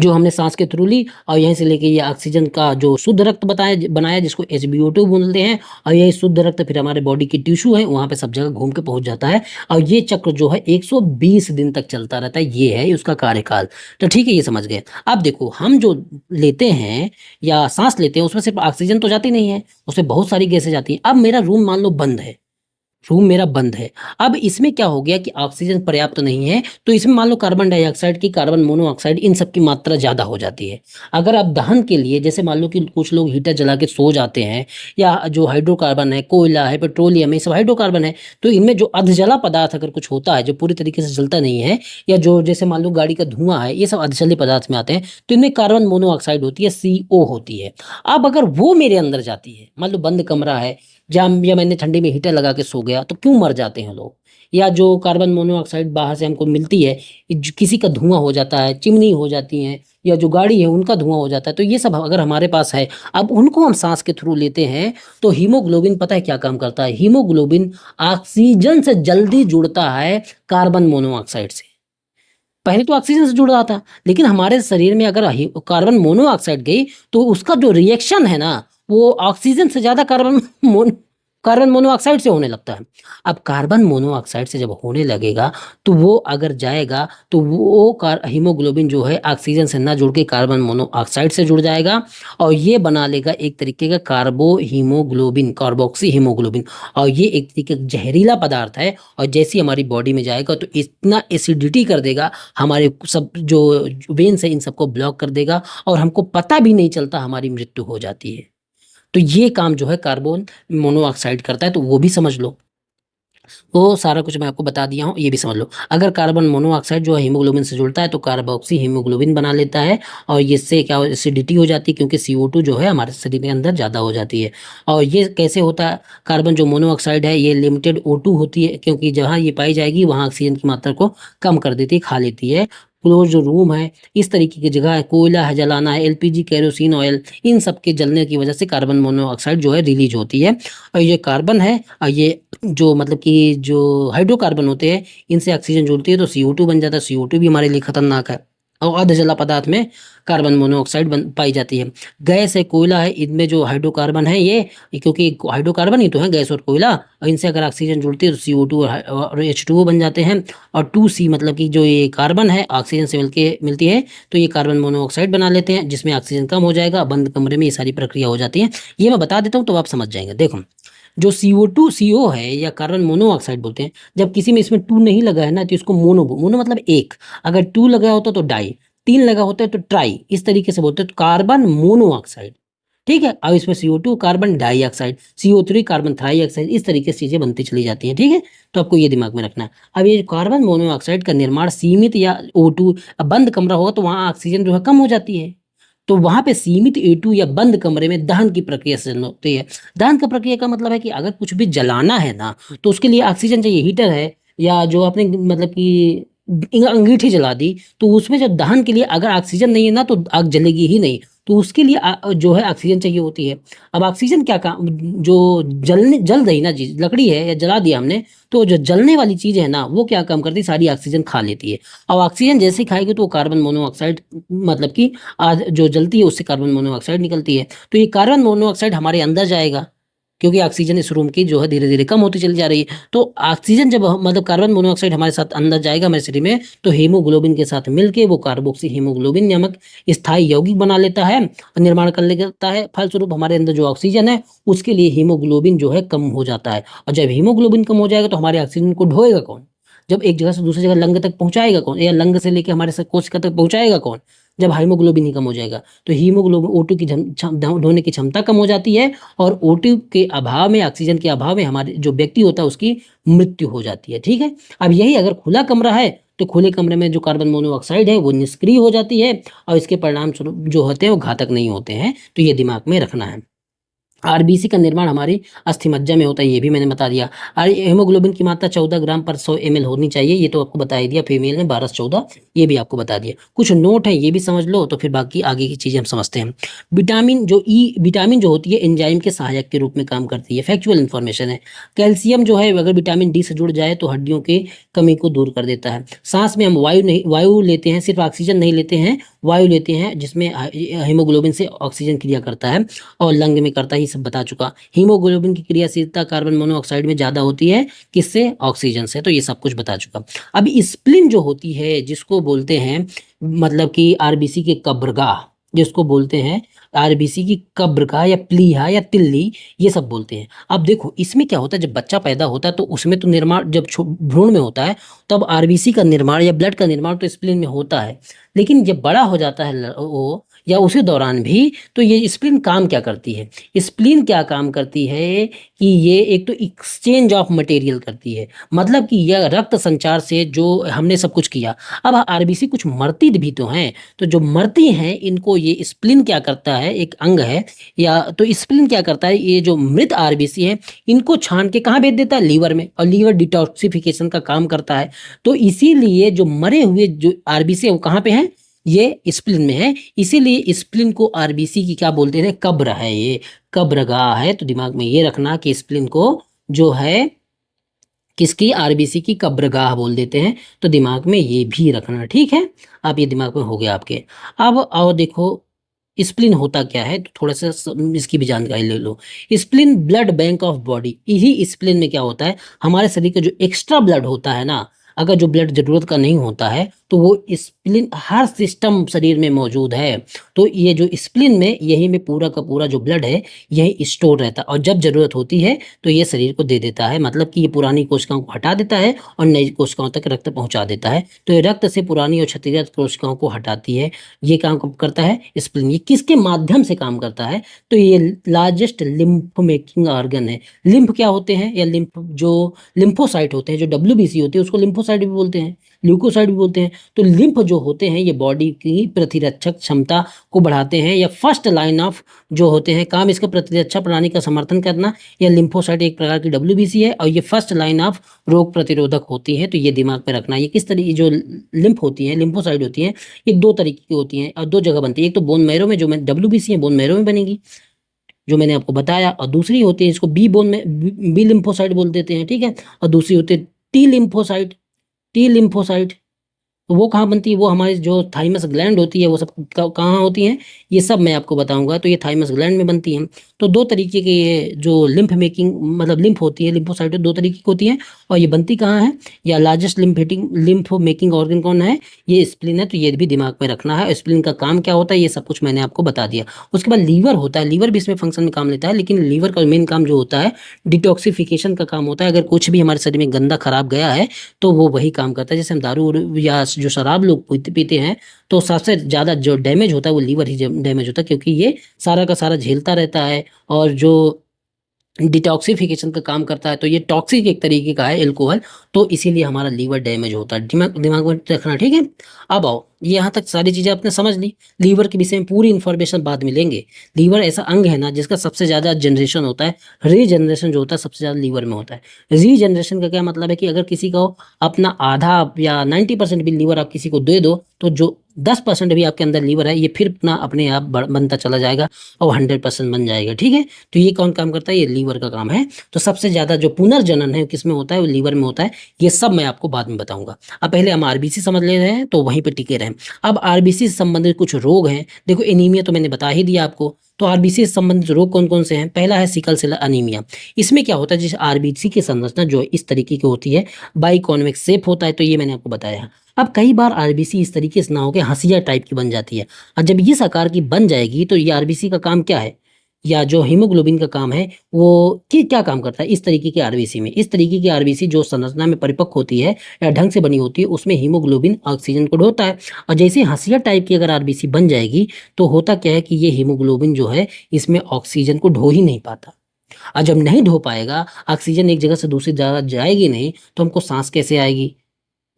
जो हमने सांस के थ्रू ली, और यहीं से लेके ये ऑक्सीजन का जो शुद्ध रक्त बनाया जिसको HbO2 बोलते हैं, और यही शुद्ध रक्त फिर हमारे बॉडी की टिश्यू है वहाँ पे सब जगह घूम के पहुंच जाता है। और ये चक्र जो है 120 दिन तक चलता रहता है, ये है उसका कार्यकाल। तो ठीक है, ये समझ गए। अब देखो, हम जो लेते हैं या सांस लेते हैं उसमें सिर्फ ऑक्सीजन तो जाती नहीं है, उसमें बहुत सारी गैसें जाती हैं। अब मेरा रूम मान लो बंद है, रूम मेरा बंद है। अब इसमें क्या हो गया कि ऑक्सीजन पर्याप्त नहीं है, तो इसमें मान लो कार्बन डाइऑक्साइड की, कार्बन मोनोऑक्साइड, इन सब की मात्रा ज़्यादा हो जाती है। अगर आप दहन के लिए, जैसे मान लो कि कुछ लोग हीटर जला के सो जाते हैं, या जो हाइड्रोकार्बन है, कोयला है, पेट्रोलियम है, ये सब हाइड्रोकार्बन है, तो इनमें जो अधजला पदार्थ अगर कुछ होता है जो पूरी तरीके से जलता नहीं है, या जो जैसे मान लो गाड़ी का धुआं है, ये सब अधजले पदार्थ में आते हैं, तो इनमें कार्बन मोनोऑक्साइड होती है, CO होती है। अब अगर वो मेरे अंदर जाती है, मान लो बंद कमरा है, जब या मैंने ठंडी में हीटर लगा के सो गया, तो क्यों मर जाते हैं लोग? या जो कार्बन मोनोऑक्साइड बाहर से हमको मिलती है, किसी का धुआं हो जाता है, चिमनी हो जाती है, या जो गाड़ी है उनका धुआं हो जाता है, तो ये सब अगर हमारे पास है, अब उनको हम सांस के थ्रू लेते हैं, तो हीमोग्लोबिन पता है क्या काम करता है? हीमोग्लोबिन ऑक्सीजन से जल्दी जुड़ता है कार्बन मोनोऑक्साइड से। पहले तो ऑक्सीजन से जुड़ रहा था, लेकिन हमारे शरीर में अगर कार्बन मोनोऑक्साइड गई, तो उसका जो रिएक्शन है ना, वो ऑक्सीजन से ज़्यादा कार्बन मोनोऑक्साइड से होने लगता है। अब कार्बन मोनोऑक्साइड से जब होने लगेगा, तो वो अगर जाएगा, तो वो हीमोग्लोबिन जो है ऑक्सीजन से ना जुड़ के कार्बन मोनोऑक्साइड से जुड़ जाएगा, और ये बना लेगा एक तरीके का कार्बो हीमोग्लोबिन, कार्बोक्सी हीमोग्लोबिन। और ये एक तरीके का जहरीला पदार्थ है, और जैसे ही हमारी बॉडी में जाएगा तो इतना एसिडिटी कर देगा, हमारे सब जो वेन्स है इन सबको ब्लॉक कर देगा, और हमको पता भी नहीं चलता, हमारी मृत्यु हो जाती है। तो ये काम जो है कार्बन मोनोऑक्साइड करता है, तो वो भी समझ लो। तो सारा कुछ मैं आपको बता दिया हूँ, ये भी समझ लो। अगर कार्बन मोनोऑक्साइड जो है हीमोग्लोबिन से जुड़ता है, तो कार्बोक्सी हीमोग्लोबिन बना लेता है, और इससे क्या एसिडिटी हो जाती है, क्योंकि CO2 जो है हमारे शरीर के अंदर ज़्यादा हो जाती है। और ये कैसे होता है? कार्बन जो मोनोऑक्साइड है ये लिमिटेड O2 होती है, क्योंकि जहाँ ये पाई जाएगी वहाँ ऑक्सीजन की मात्रा को कम कर देती है, खा लेती है। क्लोज जो रूम है, इस तरीके की जगह है, कोयला है जलाना है, LPG, केरोसिन ऑयल, इन सब के जलने की वजह से कार्बन मोनोऑक्साइड जो है रिलीज होती है। और ये कार्बन है, और ये जो मतलब कि जो हाइड्रोकार्बन होते हैं, इनसे ऑक्सीजन जुड़ती है तो CO2 बन जाता है। CO2 भी हमारे लिए खतरनाक है। और अर्धजला पदार्थ में कार्बन मोनोऑक्साइड पाई जाती है। गैस है, कोयला है, इनमें जो हाइड्रोकार्बन है ये, क्योंकि हाइड्रोकार्बन ही तो है गैस और कोयला, और इनसे अगर ऑक्सीजन जुड़ती है तो CO2 और H2O बन जाते हैं। और 2C मतलब कि जो ये कार्बन है ऑक्सीजन से मिलती है, तो ये कार्बन मोनोऑक्साइड बना लेते हैं, जिसमें ऑक्सीजन कम हो जाएगा। बंद कमरे में ये सारी प्रक्रिया हो जाती है। ये मैं बता देता हूँ तो आप समझ जाएंगे। देखो, जो CO2 CO है या कार्बन मोनोऑक्साइड बोलते हैं, जब किसी में इसमें 2 नहीं लगा है ना, तो इसको मोनो मतलब एक। अगर 2 लगा होता तो डाई, 3 लगा होता है तो ट्राई, इस तरीके से बोलते हैं। तो कार्बन मोनोऑक्साइड, ठीक है। अब इसमें CO2 carbon dioxide, CO3 carbon trioxide, इस तरीके से चीजें बनती चली जाती हैं, ठीक है। तो आपको ये दिमाग में रखना है। अब ये कार्बन मोनोऑक्साइड का निर्माण सीमित या O2, अब बंद कमरा होगा तो वहाँ ऑक्सीजन जो है कम हो जाती है, तो वहां पे सीमित A2 या बंद कमरे में दहन की प्रक्रिया से होती है। दहन की प्रक्रिया का मतलब है कि अगर कुछ भी जलाना है ना, तो उसके लिए ऑक्सीजन चाहिए। हीटर है, या जो आपने मतलब कि अंगीठी जला दी, तो उसमें जो दहन के लिए अगर ऑक्सीजन नहीं है ना, तो आग जलेगी ही नहीं। तो उसके लिए जो है ऑक्सीजन चाहिए होती है। अब ऑक्सीजन क्या काम, जो जल रही ना चीज, लकड़ी है या जला दिया हमने, तो जो जलने वाली चीज है ना, वो क्या काम करती है? सारी ऑक्सीजन खा लेती है। और ऑक्सीजन जैसे ही खाएगी तो वो कार्बन मोनोऑक्साइड मतलब कि आज जो जलती है उससे कार्बन मोनोऑक्साइड निकलती है। तो ये कार्बन मोनोऑक्साइड हमारे अंदर जाएगा, क्योंकि ऑक्सीजन इस रूम की जो है धीरे धीरे कम होती चली जा रही है। तो ऑक्सीजन जब मतलब कार्बन मोनोऑक्साइड हमारे साथ अंदर जाएगा हमारे शरीर में, तो हीमोग्लोबिन के साथ मिलके वो कार्बोक्सी हीमोग्लोबिन नामक स्थायी यौगिक बना लेता है और निर्माण कर लेता है। फलस्वरूप हमारे अंदर जो ऑक्सीजन है उसके लिए हीमोग्लोबिन जो है कम हो जाता है। और जब हीमोग्लोबिन कम हो जाएगा तो हमारे ऑक्सीजन को ढोएगा कौन? जब एक जगह से दूसरी जगह लंग तक पहुंचाएगा कौन? या लंग से लेके हमारे कोशिका तक पहुंचाएगा कौन? जब हीमोग्लोबिन ही कम हो जाएगा। तो हीमोग्लोबिन O2 की ढोने की क्षमता कम हो जाती है, और O2 के अभाव में, ऑक्सीजन के अभाव में हमारे जो व्यक्ति होता है उसकी मृत्यु हो जाती है, ठीक है। अब यही अगर खुला कमरा है, तो खुले कमरे में जो कार्बन मोनोऑक्साइड है वो निष्क्रिय हो जाती है, और इसके परिणाम स्वरूप जो होते हैं वो घातक नहीं होते हैं। तो ये दिमाग में रखना है। आरबीसी का निर्माण हमारी अस्थिमज्जा में होता है, ये भी मैंने बता दिया। और हीमोग्लोबिन की मात्रा 14 ग्राम पर 100 ml होनी चाहिए, ये तो आपको बता ही दिया। फीमेल में 12 से 14, ये भी आपको बता दिया। कुछ नोट है, ये भी समझ लो, तो फिर बाकी आगे की चीजें हम समझते हैं। विटामिन जो होती है एंजाइम के सहायक के रूप में काम करती है, फैक्चुअल इंफॉर्मेशन है। कैल्शियम जो है अगर विटामिन डी से जुड़ जाए तो हड्डियों के कमी को दूर कर देता है। सांस में हम वायु लेते हैं, सिर्फ ऑक्सीजन नहीं लेते हैं, वायु लेते हैं, जिसमें हीमोग्लोबिन से ऑक्सीजन क्रिया करता है और लंग में करता है, ये सब बता चुका। हीमोग्लोबिन की क्रियाशीलता कार्बन मोनोऑक्साइड में ज़्यादा होती है, किससे? ऑक्सीजन से, तो ये सब कुछ बता चुका। अब स्प्लिन जो होती है, जिसको बोलते हैं मतलब कि आरबीसी के कब्रगाह, जिसको बोलते हैं आरबीसी की कब्रगाह या प्लीहा या तिल्ली, ये सब बोलते हैं। अब देखो इसमें क्या होता है, जब बच्चा पैदा होता है तो उसमें तो निर्माण जब भ्रूण में होता है, तब आरबीसी का निर्माण या ब्लड का निर्माण तो स्प्लिन में होता है। लेकिन जब बड़ा हो जाता है वो, या उसी दौरान भी, तो ये स्प्लिन काम क्या करती है? स्प्लिन क्या काम करती है कि ये एक तो एक्सचेंज ऑफ मटेरियल करती है, मतलब कि यह रक्त संचार से जो हमने सब कुछ किया। अब आरबीसी कुछ मरती भी तो हैं, तो जो मरती हैं इनको ये स्प्लिन क्या करता है, एक अंग है, या तो स्प्लिन क्या करता है, ये जो मृत आरबीसी है इनको छान के कहाँ भेज देता है? लीवर में, और लीवर डिटॉक्सिफिकेशन का काम करता है। तो इसीलिए जो मरे हुए जो आरबीसी है वो कहाँ पे हैं? ये स्प्लिन में है। इसीलिए स्प्लिन को आरबीसी की क्या बोलते हैं? कब्र है, ये कब्रगाह है। तो दिमाग में ये रखना कि स्प्लिन को जो है किसकी? आरबीसी की कब्रगाह बोल देते हैं। तो दिमाग में ये भी रखना, ठीक है। अब ये दिमाग में हो गया आपके। अब आओ देखो स्प्लिन होता क्या है, तो थोड़ा सा इसकी भी जानकारी ले लो। Spleen blood bank of body, यही स्प्लिन में क्या होता है, हमारे शरीर का जो एक्स्ट्रा ब्लड होता है ना, अगर जो ब्लड जरूरत का नहीं होता है तो वो स्प्लिन हर सिस्टम शरीर में मौजूद है। तो ये जो स्प्लिन में, यही में पूरा का पूरा जो ब्लड है यही स्टोर रहता है, और जब जरूरत होती है तो ये शरीर को दे देता है, मतलब कि ये पुरानी कोशिकाओं को हटा देता है और नई कोशिकाओं तक रक्त पहुंचा देता है। तो ये रक्त से पुरानी और क्षतिग्रस्त कोशिकाओं को हटाती है, ये काम करता है स्प्लिन। ये किसके माध्यम से काम करता है? तो ये लार्जेस्ट लिम्फ मेकिंग ऑर्गन है। लिम्फ क्या होते हैं, या लिम्फ जो लिम्फोसाइट होते हैं, जो डब्ल्यूबीसी होती है उसको लिम्फोसाइट भी बोलते हैं, ल्यूकोसाइट भी बोलते हैं। तो लिम्फ जो होते हैं ये बॉडी की प्रतिरक्षक क्षमता को बढ़ाते हैं, या फर्स्ट लाइन ऑफ जो होते हैं काम, इसका प्रतिरक्षा प्रणाली का समर्थन करना। या लिम्फोसाइट एक प्रकार की डब्ल्यूबीसी है, और ये फर्स्ट लाइन ऑफ रोग प्रतिरोधक होती है। तो ये दिमाग में रखना। ये किस तरीके जो लिम्फ होती है, लिम्फोसाइट होती है, ये दो तरीके की होती हैं और दो जगह बनती है। एक तो बोन मैरो में, जो मैं डब्ल्यूबीसी है बोन मैरो में बनेगी, जो मैंने आपको बताया, और दूसरी होती है इसको बी बोन में बी लिम्फोसाइट बोल देते हैं, ठीक है। और दूसरी होती है टी लिम्फोसाइट, टी लिम्फोसाइट। तो वो कहाँ बनती है? वो हमारी जो थाइमस ग्लैंड होती है वो सब कहाँ होती हैं, ये सब मैं आपको बताऊंगा। तो ये थाइमस ग्लैंड में बनती हैं। तो दो तरीके के ये जो लिम्फ मेकिंग मतलब लिम्फ होती है, लिम्फोसाइट दो तरीके की होती हैं, और ये बनती कहाँ है, या लार्जेस्ट लिम्फ मेकिंग ऑर्गन कौन है? ये स्प्लिन है। तो ये भी दिमाग में रखना है। स्प्लिन का काम क्या होता है ये सब कुछ मैंने आपको बता दिया। उसके बाद लीवर होता है, लीवर भी इसमें फंक्शन में काम लेता है, लेकिन लीवर का मेन काम जो होता है डिटॉक्सिफिकेशन का काम होता है। अगर कुछ भी हमारे शरीर में गंदा खराब गया है तो वो वही काम करता है। जैसे हम दारू या जो शराब लोग पीते हैं, तो सबसे ज़्यादा जो डैमेज होता है वो लीवर ही डैमेज होता है, क्योंकि ये सारा का सारा झेलता रहता है और जो डिटॉक्सिफिकेशन का काम करता है। तो ये टॉक्सिक एक तरीके का है एल्कोहल, तो इसीलिए हमारा लीवर डैमेज होता है। दिमाग दिमाग में रखना, ठीक है। अब आओ, ये यहाँ तक सारी चीज़ें आपने समझ ली। लीवर के विषय में पूरी इन्फॉर्मेशन बाद में लेंगे। लीवर ऐसा अंग है ना जिसका सबसे ज़्यादा जनरेशन होता है, रीजनरेशन जो होता है सबसे ज़्यादा लीवर में होता है। रीजनरेशन का क्या मतलब है कि अगर किसी को अपना आधा या 90% भी लीवर आप किसी को दे दो, तो जो 10% भी आपके अंदर लीवर है ये फिर अपना अपने आप बनता चला जाएगा और 100% बन जाएगा, ठीक है। तो ये कौन काम करता है? ये लीवर का काम है। तो सबसे ज़्यादा जो पुनर्जनन है किस में होता है? वो लीवर में होता है। ये सब मैं आपको बाद में बताऊंगा। अब पहले हम आरबीसी समझ ले रहे हैं, तो वहीं पे टिके रहें। अब आरबीसी से संबंधित कुछ रोग हैं। देखो एनीमिया तो मैंने बता ही दिया आपको। तो आरबीसी से संबंधित रोग कौन कौन से हैं? पहला है सिकल सेल अनीमिया। इसमें क्या होता है, जैसे आरबीसी की संरचना जो है इस तरीके की होती है, बाइकॉन्वेक्स शेप होता है। तो ये मैंने आपको बताया। अब कई बार आरबीसी इस तरीके से ना होकर हंसिया टाइप की बन जाती है, और जब इस आकार की बन जाएगी तो ये आरबीसी का काम क्या है, या जो हीमोग्लोबिन का काम है वो क्या काम करता है? इस तरीके की आरबीसी में, इस तरीके की आरबीसी जो संरचना में परिपक्व होती है या ढंग से बनी होती है, उसमें हीमोग्लोबिन ऑक्सीजन को ढोता है। और जैसे हंसिया टाइप की अगर आरबीसी बन जाएगी तो होता क्या है कि ये हीमोग्लोबिन जो है इसमें ऑक्सीजन को ढो ही नहीं पाता। और जब नहीं ढो पाएगा, ऑक्सीजन एक जगह से दूसरी जगह जाएगी नहीं, तो हमको सांस कैसे आएगी?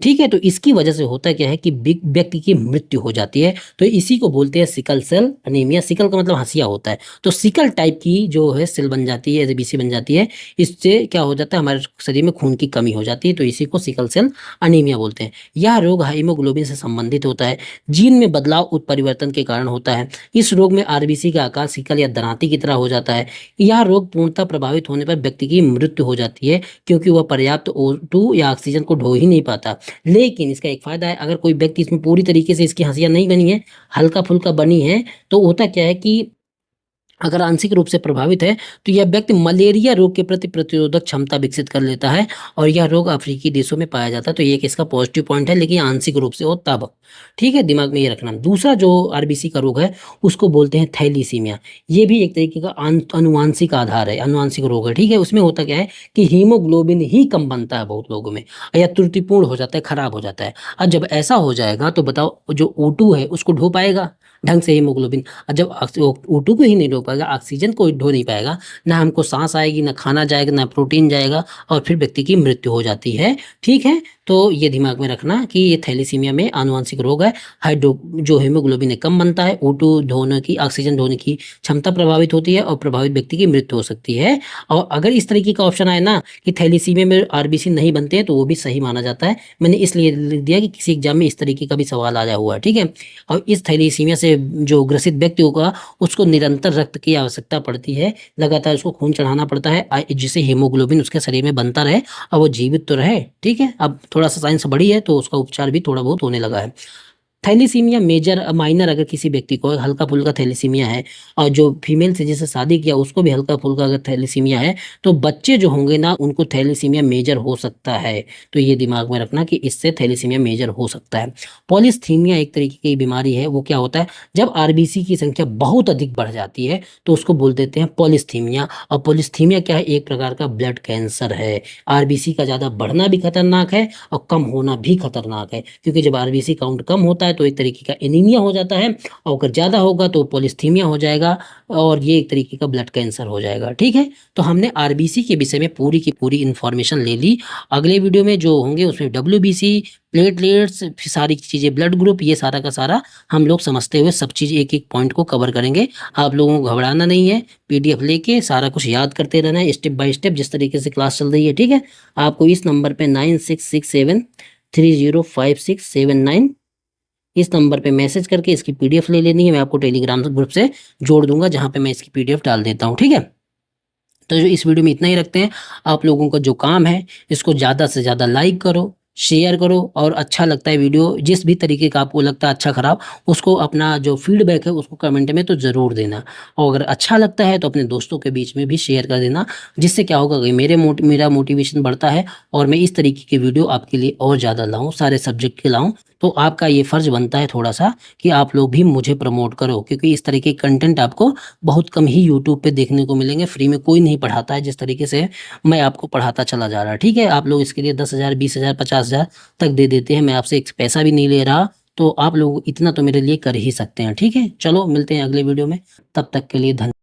ठीक है, तो इसकी वजह से होता क्या है कि व्यक्ति की मृत्यु हो जाती है। तो इसी को बोलते हैं सिकल सेल अनीमिया। सिकल का मतलब हंसिया होता है, तो सिकल टाइप की जो है सेल बन जाती है, बीसी बन जाती है। इससे क्या हो जाता है, हमारे शरीर में खून की कमी हो जाती है, तो इसी को सिकल सेल अनीमिया बोलते हैं। यह रोग हीमोग्लोबिन से संबंधित होता है, जीन में बदलाव उत्परिवर्तन के कारण होता है। इस रोग में आरबीसी का आकार सिकल या दरांती की तरह हो जाता है। यह रोग पूर्णतः प्रभावित होने पर व्यक्ति की मृत्यु हो जाती है, क्योंकि वह पर्याप्त O2 या ऑक्सीजन को ढो ही नहीं पाता। लेकिन इसका एक फ़ायदा है, अगर कोई व्यक्ति इसमें पूरी तरीके से इसकी हँसिया नहीं बनी है, हल्का-फुल्का बनी है, तो होता क्या है कि अगर आंशिक रूप से प्रभावित है, तो यह व्यक्ति मलेरिया रोग के प्रति प्रतिरोधक क्षमता विकसित कर लेता है, और यह रोग अफ्रीकी देशों में पाया जाता है। तो ये एक इसका पॉजिटिव पॉइंट है, लेकिन आंशिक रूप से हो तब। ठीक है, दिमाग में ये रखना। दूसरा जो आरबीसी का रोग है, उसको बोलते हैं थैलीसीमिया। ये भी एक तरीके का अनुवांशिक आधार है, अनुवांशिक रोग है। ठीक है, उसमें होता क्या है कि हीमोग्लोबिन ही कम बनता है बहुत लोगों में, या त्रुटिपूर्ण हो जाता है, खराब हो जाता है। और जब ऐसा हो जाएगा तो बताओ, जो O2 है उसको ढो पाएगा ढंग से हीमोग्लोबिन? और जब O2 को ही नहीं ढो पाएगा, ऑक्सीजन को ढो नहीं पाएगा, ना हमको सांस आएगी, ना खाना जाएगा, ना प्रोटीन जाएगा, और फिर व्यक्ति की मृत्यु हो जाती है। ठीक है, तो ये दिमाग में रखना कि ये थैलीसीमिया में आनुवांशिक रोग है। हाइड्रो जो हीमोग्लोबिन है कम बनता है, O2 ढोने की, ऑक्सीजन ढोने की क्षमता प्रभावित होती है, और प्रभावित व्यक्ति की मृत्यु हो सकती है। और अगर इस तरीके का ऑप्शन आए ना कि थैलीसीमिया में आरबीसी नहीं बनते हैं, तो वो भी सही माना जाता है। मैंने इसलिए लिख दिया कि किसी एग्जाम में इस तरीके का भी सवाल आया हुआ है। ठीक है, और इस थैलीसीमिया से जो ग्रसित व्यक्ति होगा, उसको निरंतर रक्त की आवश्यकता पड़ती है, लगातार उसको खून चढ़ाना पड़ता है, जिससे हीमोग्लोबिन उसके शरीर में बनता रहे और वो जीवित तो रहे। ठीक है, अब थोड़ा सा साइंस बढ़ी है, तो उसका उपचार भी थोड़ा बहुत होने लगा है। थैलीसीमिया मेजर माइनर अगर किसी व्यक्ति को हल्का फुल्का थैलीसीमिया है, और जो फीमेल से जिसे शादी किया उसको भी हल्का फुल्का अगर थैलीसीमिया है, तो बच्चे जो होंगे ना, उनको थैलीसीमिया मेजर हो सकता है। तो ये दिमाग में रखना कि इससे थैलीसीमिया मेजर हो सकता है। पॉलीस्थीमिया एक तरीके की बीमारी है। वो क्या होता है, जब आरबीसी की संख्या बहुत अधिक बढ़ जाती है, तो उसको बोल देते हैं पॉलीस्थीमिया। और पॉलीस्थीमिया क्या है, एक प्रकार का ब्लड कैंसर है। आरबीसी का ज़्यादा बढ़ना भी खतरनाक है, और कम होना भी खतरनाक है, क्योंकि जब आरबीसी काउंट कम होता है तो एक तरीके का एनीमिया हो जाता है, और अगर ज़्यादा होगा तो पॉलीस्थीमिया हो जाएगा, और ये एक तरीके का ब्लड कैंसर हो जाएगा। ठीक है, तो हमने आरबीसी के विषय में पूरी की पूरी इन्फॉर्मेशन ले ली। अगले वीडियो में जो होंगे उसमें डब्ल्यूबीसी, प्लेटलेट्स, सारी चीज़ें, ब्लड ग्रुप, ये सारा का सारा हम लोग समझते हुए सब चीज़ एक एक पॉइंट को कवर करेंगे। आप लोगों को घबराना नहीं है, पीडीएफ लेके सारा कुछ याद करते रहना है, स्टेप बाय स्टेप, जिस तरीके से क्लास चल रही है। ठीक है, आपको इस नंबर पे 9667305679, इस नंबर पे मैसेज करके इसकी पीडीएफ ले लेनी है। मैं आपको टेलीग्राम ग्रुप से जोड़ दूंगा, जहाँ पे मैं इसकी पीडीएफ डाल देता हूँ। ठीक है, तो जो इस वीडियो में इतना ही रखते हैं। आप लोगों का जो काम है, इसको ज़्यादा से ज़्यादा लाइक करो, शेयर करो, और अच्छा लगता है वीडियो, जिस भी तरीके का आपको लगता है अच्छा खराब, उसको अपना जो फीडबैक है उसको कमेंट में तो ज़रूर देना। और अगर अच्छा लगता है तो अपने दोस्तों के बीच में भी शेयर कर देना, जिससे क्या होगा कि मेरा मोटिवेशन बढ़ता है, और मैं इस तरीके की वीडियो आपके लिए और ज़्यादा लाऊं, सारे सब्जेक्ट के लाऊं। तो आपका ये फ़र्ज़ बनता है थोड़ा सा कि आप लोग भी मुझे प्रमोट करो, क्योंकि इस तरह के कंटेंट आपको बहुत कम ही यूट्यूब पे देखने को मिलेंगे। फ्री में कोई नहीं पढ़ाता है जिस तरीके से मैं आपको पढ़ाता चला जा रहा है। ठीक है, आप लोग इसके लिए 10,000, 20,000, 50,000 तक दे देते हैं। मैं आपसे एक पैसा भी नहीं ले रहा, तो आप लोग इतना तो मेरे लिए कर ही सकते हैं। ठीक है, चलो मिलते हैं अगले वीडियो में, तब तक के लिए धन्यवाद।